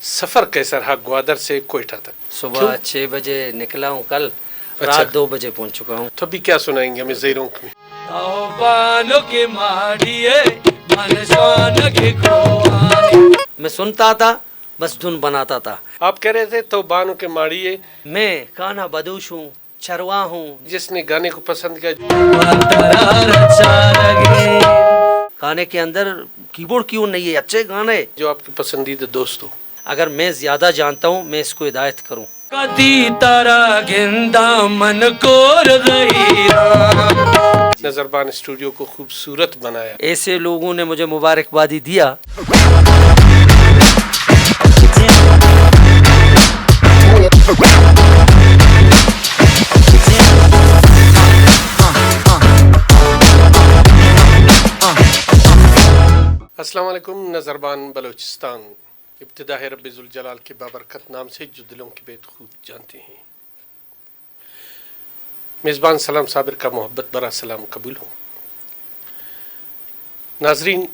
سفر کیسا رہا گوادر سے کوئٹہ تک؟ صبح 6 بجے نکلا ہوں کل، رات 2 بجے پہنچ چکا ہوں. تو ابھی کیا سنائیں گے ہمیں زیروں میں؟ میں سنتا تھا، بس دھن بناتا تھا. آپ کہہ رہے تھے تو بانو کے ماڑیے. میں کانا بدوش ہوں، چروا ہوں. جس نے گانے کو پسند کیا، گانے کے اندر کی بورڈ کیوں نہیں ہے؟ اچھے گانے جو آپ کے پسندیدہ دوست ہو. اگر میں زیادہ جانتا ہوں میں اس کو ہدایت کروں. نظربان اسٹوڈیو کو خوبصورت بنایا. ایسے لوگوں نے مجھے مبارکبادی دیا. السلام علیکم. نظربان بلوچستان ابتدا ہے رب ذوالجلال کے بابرکت نام سے جو دلوں کی بیت خوب جانتے ہیں. میزبان سلام صابر کا محبت برا سلام قبول ہو. ناظرین،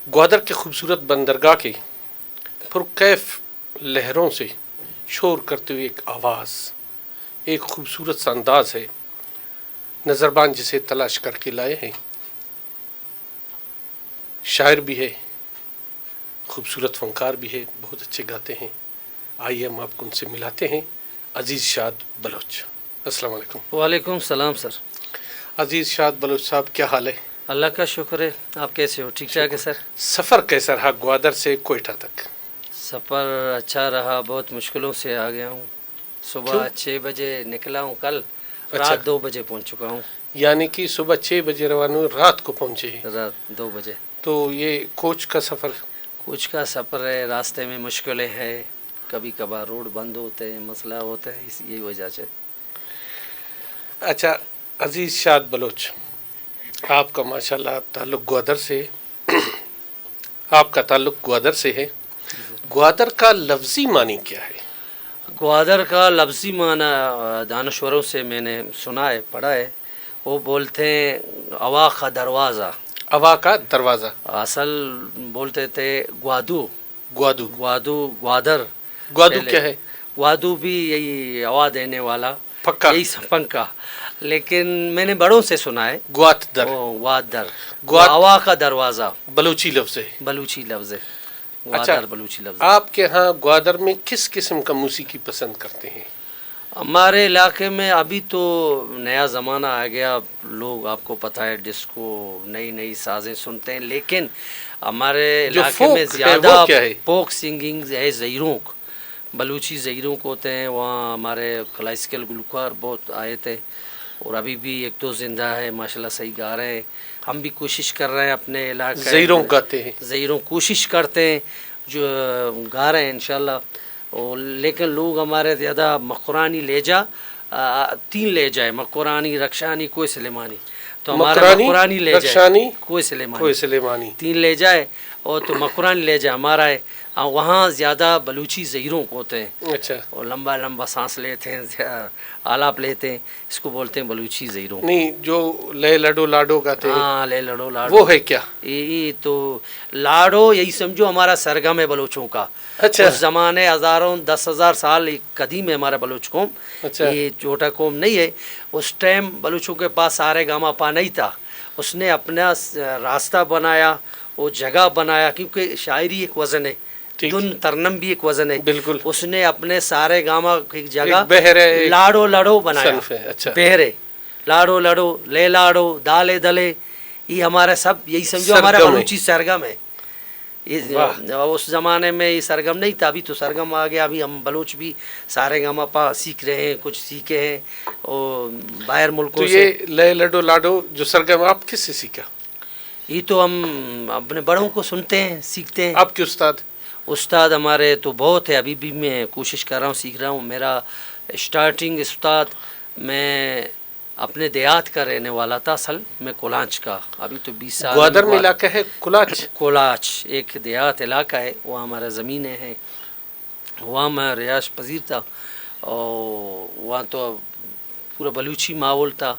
گوادر کے خوبصورت بندرگاہ کے پرکیف لہروں سے شور کرتے ہوئے ایک آواز، ایک خوبصورت سا انداز ہے. نظربان جسے تلاش کر کے لائے ہیں. شاعر بھی ہے، خوبصورت فنکار بھی ہے، بہت اچھے گاتے ہیں. آئیے ہم آپ کو ان سے ملاتے ہیں. عزیز شاد بلوچ، السلام علیکم. وعلیکم السلام سر. عزیز شاد بلوچ صاحب، کیا حال ہے؟ اللہ کا شکر ہے. آپ کیسے ہو؟ ٹھیک ٹھاک ہے سر. سفر کیسا رہا گوادر سے کوئٹہ تک؟ سفر اچھا رہا، بہت مشکلوں سے آ گیا ہوں. صبح 6 بجے نکلا ہوں کل، رات 2 بجے پہنچ چکا ہوں. یعنی کہ صبح 6 بجے روانہ ہوئے، رات کو پہنچے ہیں. رات 2 بجے. تو یہ کوچ کا سفر؟ کوچ کا سفر ہے، راستے میں مشکلیں ہیں، کبھی کبھار روڈ بند ہوتے ہیں، مسئلہ ہوتا ہے، اس یہی وجہ سے. اچھا عزیز شاد بلوچ، آپ کا ماشاءاللہ تعلق گوادر سے آپ کا تعلق گوادر سے ہے. گوادر کا لفظی معنی کیا ہے؟ گوادر کا لفظی معنی دانشوروں سے میں نے سنا ہے، پڑھا ہے. وہ بولتے ہیں اوا کا دروازہ. اوا کا دروازہ. اصل بولتے تھے گوادو. گوادو. گوادو گوادر. گوادو کیا ہے؟ گوادو بھی یہی ہوا دینے والا، پکا. یہی پنکھا. لیکن میں نے بڑوں سے سنا ہے گوات در. گواد در. ہوا کا دروازہ بلوچی لفظ ہے. بلوچی لفظ ہے. اچھا، بلوچی لفظ. آپ کے ہاں گوادر میں کس قسم کا موسیقی پسند کرتے ہیں؟ ہمارے علاقے میں ابھی تو نیا زمانہ آ گیا، لوگ آپ کو پتہ ہے ڈسکو، نئی نئی سازیں سنتے ہیں. لیکن ہمارے علاقے میں زیادہ فوک سنگنگ ہے. زیروں بلوچی زیروں کو ہوتے ہیں. وہاں ہمارے کلاسیکل گلوکار بہت آئے تھے، اور ابھی بھی 1-2 زندہ ہے، ماشاءاللہ صحیح گا رہے ہیں. ہم بھی کوشش کر رہے ہیں اپنے علاقے زیروں گاتے ہیں. زیروں کوشش کرتے ہیں، جو گا رہے ہیں انشاءاللہ. لیکن لوگ ہمارے زیادہ مقرانی لہجہ 3 لہجہ ہے، مقرانی، رکشانی، کوئی سلیمانی. تو ہمارا مقرانی لہجہ، کوئی سلیمانی، 3 لہجہ ہے. اور تو مقرانی لہجہ ہمارا ہے. وہاں زیادہ بلوچی زیروں کو ہوتے ہیں. اچھا. اور لمبا لمبا سانس لیتے ہیں، آلاپ لیتے ہیں، اس کو بولتے ہیں بلوچی زیروں. نہیں، جو لے لڈو لاڈو گاتے ہیں. ہاں، لے لڈو لاڈو وہ ہے کیا؟ یہ تو لاڈو یہی سمجھو ہمارا سرگم ہے بلوچوں کا. اچھا. اس زمانے 10,000 سال قدیم ہے ہمارا بلوچ قوم. اچھا. یہ چھوٹا قوم نہیں ہے. اس ٹائم بلوچوں کے پاس سارے گاما پا نہیں تھا. اس نے اپنا راستہ بنایا، وہ جگہ بنایا، کیونکہ شاعری ایک وزن ہے، دن ترنم بھی ایک وزن ہے. بالکل. اس نے اپنے سارے گاما کی جگہ بہرے لاڑو لڑو بنایا. اچھا. بہرے، لاڑو لڑو، لے لاڑو، دالے دلے، یہ ہمارا سب یہی سمجھو ہمارا بلوچی سرگم ہے. اس زمانے میں یہ سرگم نہیں تھا، ابھی تو سرگم آ گیا. ابھی ہم بلوچ بھی سارے گاما پا سیکھ رہے ہیں، کچھ سیکھے ہیں اور باہر ملکوں سے. یہ لے لڈو لاڈو جو سرگم آپ کس سے سیکھا؟ یہ تو ہم اپنے بڑوں کو سنتے ہیں، سیکھتے ہیں. آپ کے استاد ہمارے تو بہت ہے، ابھی بھی میں کوشش کر رہا ہوں، سیکھ رہا ہوں. میرا اسٹارٹنگ استاد، میں اپنے دیہات کا رہنے والا تھا. اصل میں کولانچ کا. ابھی تو 20 سال. گوادر میں علاقہ ہے کولاچ ایک دیہات علاقہ ہے، وہاں ہمارا زمینیں ہیں. وہاں میں رہائش پذیر تھا، اور وہاں تو پورا بلوچی ماحول تھا.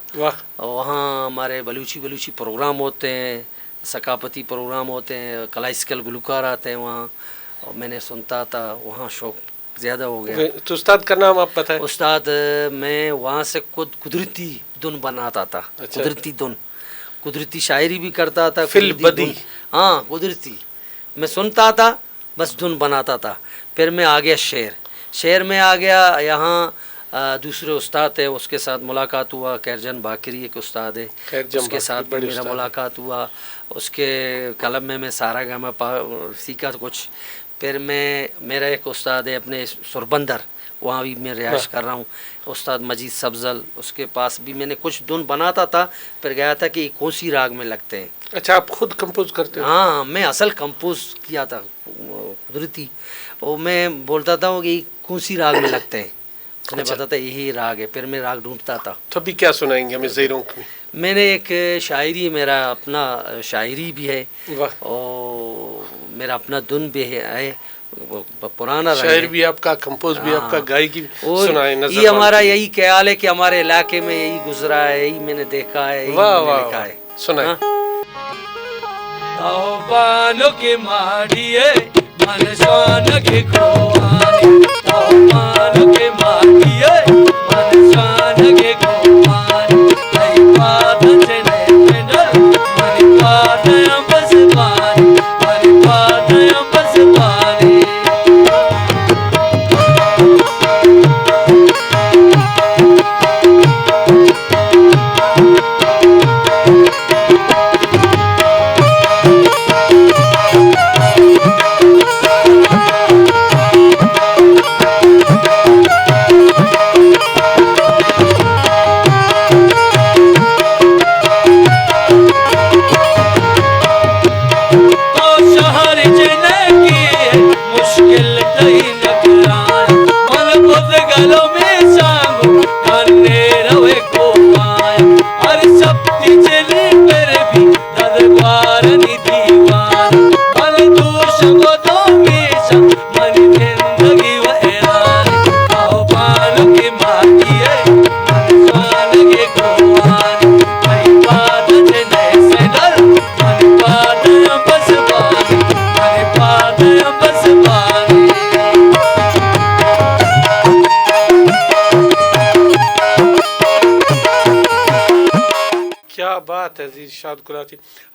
وہاں ہمارے بلوچی پروگرام ہوتے ہیں، ثقافتی پروگرام ہوتے ہیں، کلاسیکل گلوکار آتے ہیں وہاں. اور میں نے سنتا تھا، وہاں شوق زیادہ ہو گیا. تو استاد کا نام آپ پتہ ہے؟ استاد میں وہاں سے قدرتی دھن بناتا تھا. قدرتی دھن، قدرتی شاعری بھی کرتا تھا. بدی، ہاں قدرتی میں سنتا تھا، بس دھن بناتا تھا. پھر میں آ گیا شعر میں آ گیا. یہاں دوسرے استاد ہے، اس کے ساتھ ملاقات ہوا. خیرجان باقری ایک استاد ہے، اس کے ساتھ بھی میرا ملاقات ہوا. اس کے قلم میں سارا گاما سیکھا کچھ. پھر میرا ایک استاد ہے اپنے سربندر، وہاں بھی میں رہائش کر رہا ہوں، استاد مجید سبزل. اس کے پاس بھی میں نے کچھ دھن بناتا تھا. پھر گیا تھا کہ کون سی راگ میں لگتے ہیں. اچھا، آپ خود کمپوز کرتے ہو؟ ہاں میں اصل کمپوز کیا تھا قدرتی. اور میں بولتا تھا کہ کون سی راگ میں لگتے ہیں. اس نے بتاتا یہی راگ ہے. پھر میں راگ ڈھونڈتا تھا. تو ابھی کیا سنائیں گے ہمیں زیروں میں؟ میں نے ایک شاعری، میرا اپنا شاعری بھی ہے اور میرا اپنا دھن بھی ہے، پرانا شاعر بھی آپ کا، کمپوز بھی آپ کا، گائیکی سنائیں. یہ ہمارا یہی خیال ہے کہ ہمارے علاقے میں یہی گزرا ہے، یہی میں نے دیکھا ہے، یہی میں نے لکھا ہے. سنائیں. بالوں کے ماڑیے من سوان کے کھوانی، بالوں کے ماڑیے من سوان کے کھوانی، نہیں پات چنے پنڈل من پات بس پانی، من پات بس پانی.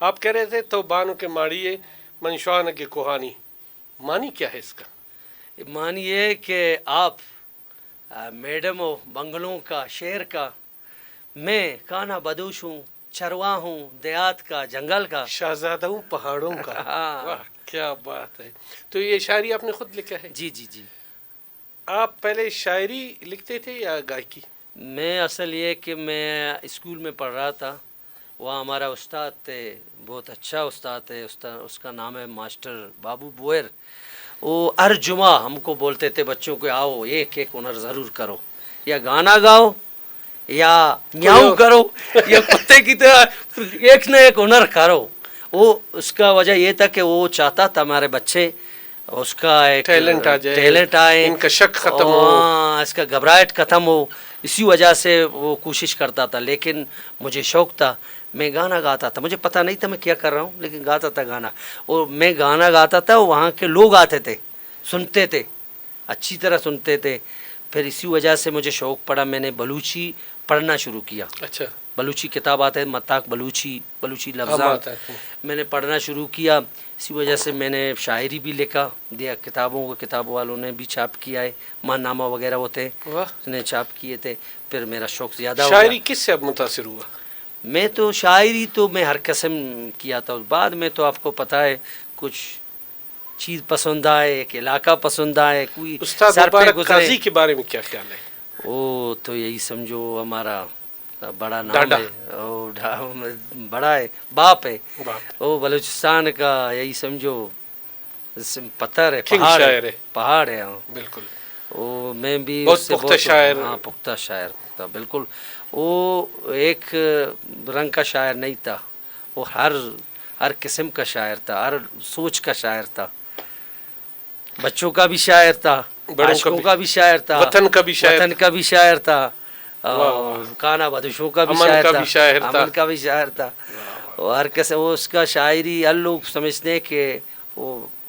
آپ کہہ رہے تھے تو بانو کے ماڑیے منشوان کے کوہانی، معنی کیا ہے اس کا؟ معنی یہ کہ آپ میڈم ہو بنگلوں کا، شعر کا. میں کانا بدوش ہوں، چرواں ہوں دیہات کا، جنگل کا، شہزادہ ہوں پہاڑوں کا. واہ کیا بات ہے. تو یہ شاعری آپ نے خود لکھا ہے؟ جی جی جی. آپ پہلے شاعری لکھتے تھے یا گائیکی؟ میں اصل یہ کہ میں اسکول میں پڑھ رہا تھا، وہاں ہمارا استاد تھے، بہت اچھا استاد ہے، اس کا نام ہے ماسٹر بابو بوئر. وہ ہر جمعہ ہم کو بولتے تھے بچوں کو آؤ ایک ایک ہنر ضرور کرو، یا گانا گاؤ یا میاؤں کرو یا کتے کی طرح ایک نہ ایک ہنر کرو. وہ اس کا وجہ یہ تھا کہ وہ چاہتا تھا ہمارے بچے اس کا ایک ٹیلنٹ آئے، ان کا شک ختم ہو، اس کا گھبراہٹ ختم ہو. اسی وجہ سے وہ کوشش کرتا تھا. لیکن مجھے شوق تھا، میں گانا گاتا تھا. مجھے پتہ نہیں تھا میں کیا کر رہا ہوں، لیکن گاتا تھا گانا. اور میں گانا گاتا تھا، وہاں کے لوگ آتے تھے، سنتے تھے، اچھی طرح سنتے تھے. پھر اسی وجہ سے مجھے شوق پڑا، میں نے بلوچی پڑھنا شروع کیا. اچھا. بلوچی کتاب آتے ہیں، متاق بلوچی لفظات میں نے پڑھنا شروع کیا. اسی وجہ سے میں نے شاعری بھی لکھا دیا کتابوں کو، کتاب والوں نے بھی چھاپ کیا ہے، ماہنامہ وغیرہ ہوتے ہیں نے چھاپ کیے تھے. پھر میرا شوق زیادہ ہو گیا. شاعری کس سے اب متاثر ہوا؟ میں تو شاعری تو میں ہر قسم کیا تھا. بعد میں تو آپ کو پتہ ہے کچھ چیز پسند آئے، ایک علاقہ پسند آئے. کوئی استاد مبارک قاضی کے بارے میں کیا خیال ہے؟ وہ تو یہی سمجھو ہمارا بڑا نام ہے، بڑا ہے، باپ ہے. وہ بلوچستان کا یہی سمجھو پتھر ہے، پہاڑ ہے. بالکل. وہ میں بھی بہت پختہ شاعر. ہاں پختہ شاعر تھا بالکل. وہ ایک رنگ کا شاعر نہیں تھا، وہ ہر قسم کا شاعر تھا، ہر سوچ کا شاعر تھا. بچوں کا بھی شاعر تھا، عاشقوں کا بھی شاعر تھا، وطن کا بھی شاعر تھا، کانا بدوشوں کا بھی شاعر تھا، امن کا بھی شاعر تھا. اور ہر قسم وہ اس کا شاعری ہر لوگ سمجھتے ہیں کہ وہ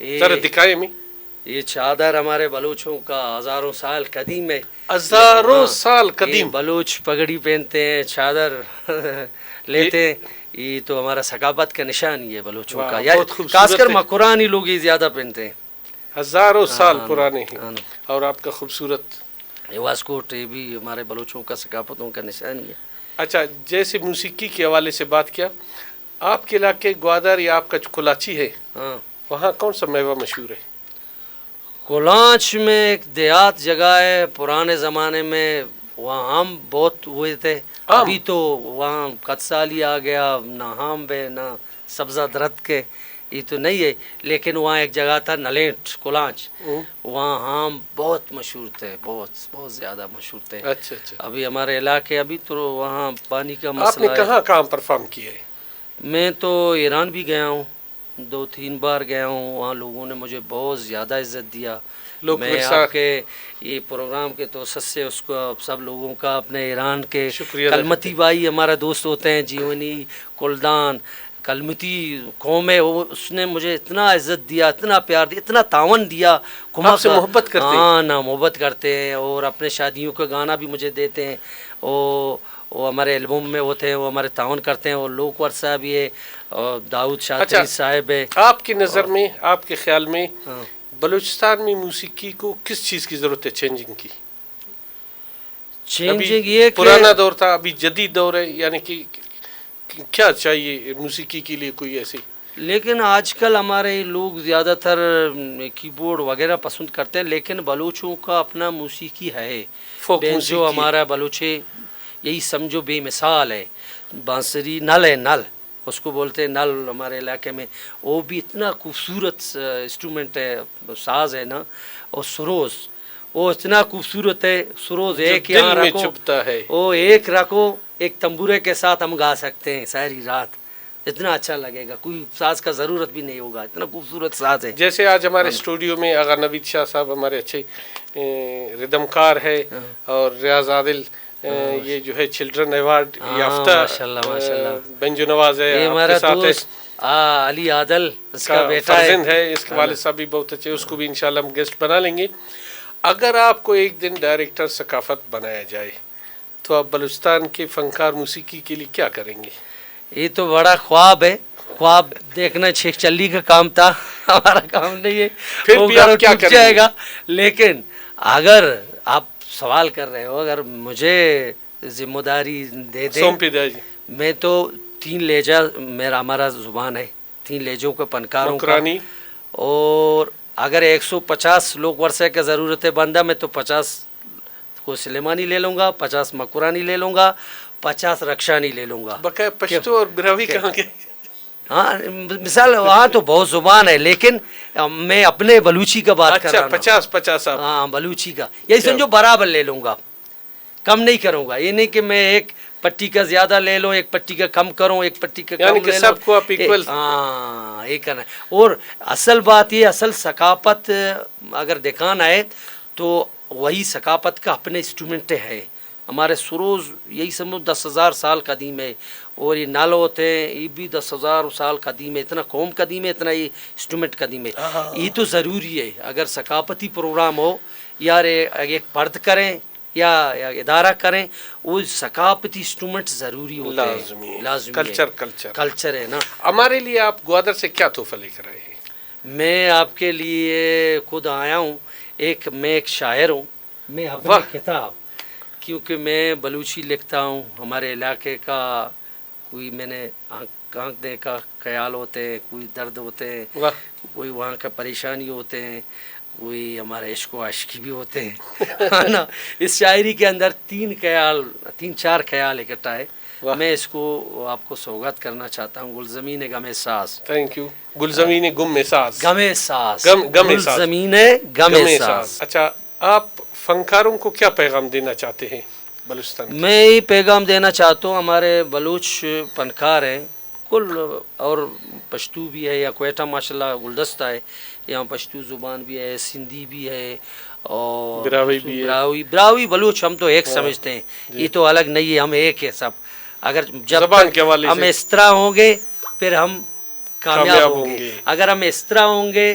ذرا دکھائیں ہمیں. یہ چادر ہمارے بلوچوں کا ہزاروں سال قدیم ہے. ہزاروں سال قدیم. بلوچ پگڑی پہنتے ہیں, چادر لیتے ہیں, یہ تو ہمارا ثقافت کا نشان ہی ہے بلوچوں کا. خاص کر مکرانی لوگ یہ زیادہ پہنتے ہیں. ہزاروں سال پرانے ہیں. اور آپ کا خوبصورت واسکوٹ, یہ بھی ہمارے بلوچوں کا ثقافتوں کا نشان ہی ہے. اچھا, جیسے موسیقی کے حوالے سے بات کیا, آپ کے علاقے گوادر یا آپ کا جو کلاچی ہے, وہاں کون سا میوہ مشہور ہے؟ کولانچ میں ایک دیہات جگہ ہے, پرانے زمانے میں وہاں آم بہت ہوئے تھے. ابھی تو وہاں کتسالی آ گیا, نہ آم ہے نہ سبزہ درخت کے, یہ تو نہیں ہے. لیکن وہاں ایک جگہ تھا نلیٹ کولانچ, وہاں آم بہت مشہور تھے, بہت بہت زیادہ مشہور تھے. اچھا اچھا. ابھی ہمارے علاقے ابھی تو وہاں پانی کا آپ مسئلہ نے کہاں کہاں پرفارم کیا ہے؟ میں تو ایران بھی گیا ہوں, 2-3 بار گیا ہوں. وہاں لوگوں نے مجھے بہت زیادہ عزت دیا. میں آپ کے یہ پروگرام کے توسط سے اس کو سب لوگوں کا, اپنے ایران کے کلمتی بھائی ہمارا دوست ہوتے ہیں, جیونی کلدان کلمتی قوم ہے, اس نے مجھے اتنا عزت دیا, اتنا پیار دیا, اتنا تعاون دیا. آپ سے محبت کرتے ہیں؟ ہاں نا, محبت کرتے ہیں. اور اپنے شادیوں کا گانا بھی مجھے دیتے ہیں. وہ ہمارے البم میں ہوتے ہیں, وہ ہمارے تعاون کرتے ہیں. اور لوکور صاحب یہ اور داؤد شاطری صاحب ہے. آپ کی نظر میں, آپ کے خیال میں بلوچستان میں موسیقی کو کس چیز کی ضرورت ہے چینجنگ کی؟ چینجنگ یہ پرانا دور تھا, ابھی جدید دور ہے, یعنی کہ کیا چاہیے موسیقی کے لیے کوئی ایسی؟ لیکن آج کل ہمارے لوگ زیادہ تر کی بورڈ وغیرہ پسند کرتے ہیں, لیکن بلوچوں کا اپنا موسیقی ہے. جو ہمارا بلوچے یہی سمجھو بے مثال ہے. بانسری نل ہے, نل اس کو بولتے ہیں, نل ہمارے علاقے میں. وہ بھی اتنا خوبصورت انسٹرومنٹ ہے, ساز ہے نا. اور سروز وہ اتنا خوبصورت ہے. سروز ایک یہاں رکھو, وہ ایک رکھو, ایک تمبورے کے ساتھ ہم گا سکتے ہیں ساری رات, اتنا اچھا لگے گا. کوئی ساز کا ضرورت بھی نہیں ہوگا, اتنا خوبصورت ساز ہے. جیسے آج ہمارے اسٹوڈیو میں آغا نوید شاہ صاحب ہمارے اچھے ردم کار ہے, اور ریاض عادل یہ جو ہے چلڈرن ایوارڈ یافتہ بنجو نواز ہے. یہ ہمارا دوست علی عادل, اس کا بیٹا ہے, اس کے والد صاحب بھی بہت اچھے, اس کو بھی انشاءاللہ ہم گیسٹ بنا لیں گے. اگر آپ کو ایک دن ڈائریکٹر ثقافت بنایا جائے تو آپ بلوچستان کے فنکار موسیقی کے لیے کیا کریں گے؟ یہ تو بڑا خواب ہے, خواب دیکھنا شیخ چلی کا کام تھا, ہمارا کام نہیں ہے. پھر بھی آپ کیا کریں جائے گا. لیکن اگر آپ سوال کر رہے ہو, اگر مجھے ذمہ داری دے دیں, میں تو 3 لہجہ میرا ہمارا زبان ہے, 3 لہجوں کے فنکاروں کا. اور اگر 150 لوگ ورثے کا ضرورت ہے بندہ, میں تو 50 کو سلیمانی لے لوں گا, 50 مکرانی لے لوں گا, 50 رکشانی لے لوں گا. بقیہ پشتو اور براوی کہاں گئے؟ ہاں مثال وہاں تو بہت زبان ہے, لیکن میں اپنے بلوچی کا بات کر رہا ہوں. 50 ہاں بلوچی کا, یہی سمجھو برابر لے لوں گا, کم نہیں کروں گا. یہ نہیں کہ میں ایک پٹی کا زیادہ لے لوں, ایک پٹی کا کم کروں, ایک پٹی کا کم لے لوں. سب کو آپ ایکول. ہاں یہ کرنا ہے. اور اصل بات یہ, اصل ثقافت اگر دکھانا ہے تو وہی ثقافت کا اپنے انسٹرومنٹ ہے. ہمارے سروز یہی سمجھو 10,000 سال قدیم ہے, اور یہ نال ہوتے ہیں یہ بھی 10,000 سال قدیم ہے. اتنا قوم قدیم ہے, اتنا یہ انسٹرومنٹ قدیم ہے. یہ تو ضروری ہے اگر ثقافتی پروگرام ہو, یار ایک پرد کریں یا ادارہ کریں, وہ ثقافتی انسٹرومنٹ ضروری ہوتے ہیں, لازمی کلچر ہے نا. ہمارے لیے آپ گوادر سے کیا تحفہ لے کر آئے ہیں؟ میں آپ کے لیے خود آیا ہوں. میں ایک شاعر ہوں. میں اپنی کتاب, کیونکہ میں بلوچی لکھتا ہوں, ہمارے علاقے کا کوئی میں نے آنکھ دیکھ کا خیال ہوتے ہیں, کوئی درد ہوتے ہیں, کوئی وہاں کا پریشانی ہوتے ہیں, کوئی ہمارے عشق و عاشقی بھی ہوتے ہیں نا. اس شاعری کے اندر 3-4 خیال اکٹھا ہے. میں اس کو آپ کو سوگات کرنا چاہتا ہوں. گلزمین غم ساز. Thank you. گلزمین غم ساز. گلزمین غم ساز. اچھا, آپ فنکاروں کو کیا پیغام دینا چاہتے ہیں بلوچستان؟ میں یہ پیغام دینا چاہتا ہوں, ہمارے بلوچ فنکار ہیں کل, اور پشتو بھی ہے, یا کوئٹہ ماشاءاللہ گلدستہ ہے, یہاں پشتو زبان بھی ہے, سندھی بھی ہے, اور براوی بلوچ ہم تو ایک سمجھتے ہیں. یہ تو الگ نہیں ہے, ہم ایک ہے سب. اگر جب تک ہم اس طرح ہوں گے پھر ہم کامیاب ہوں گے. اگر ہم اس طرح ہوں گے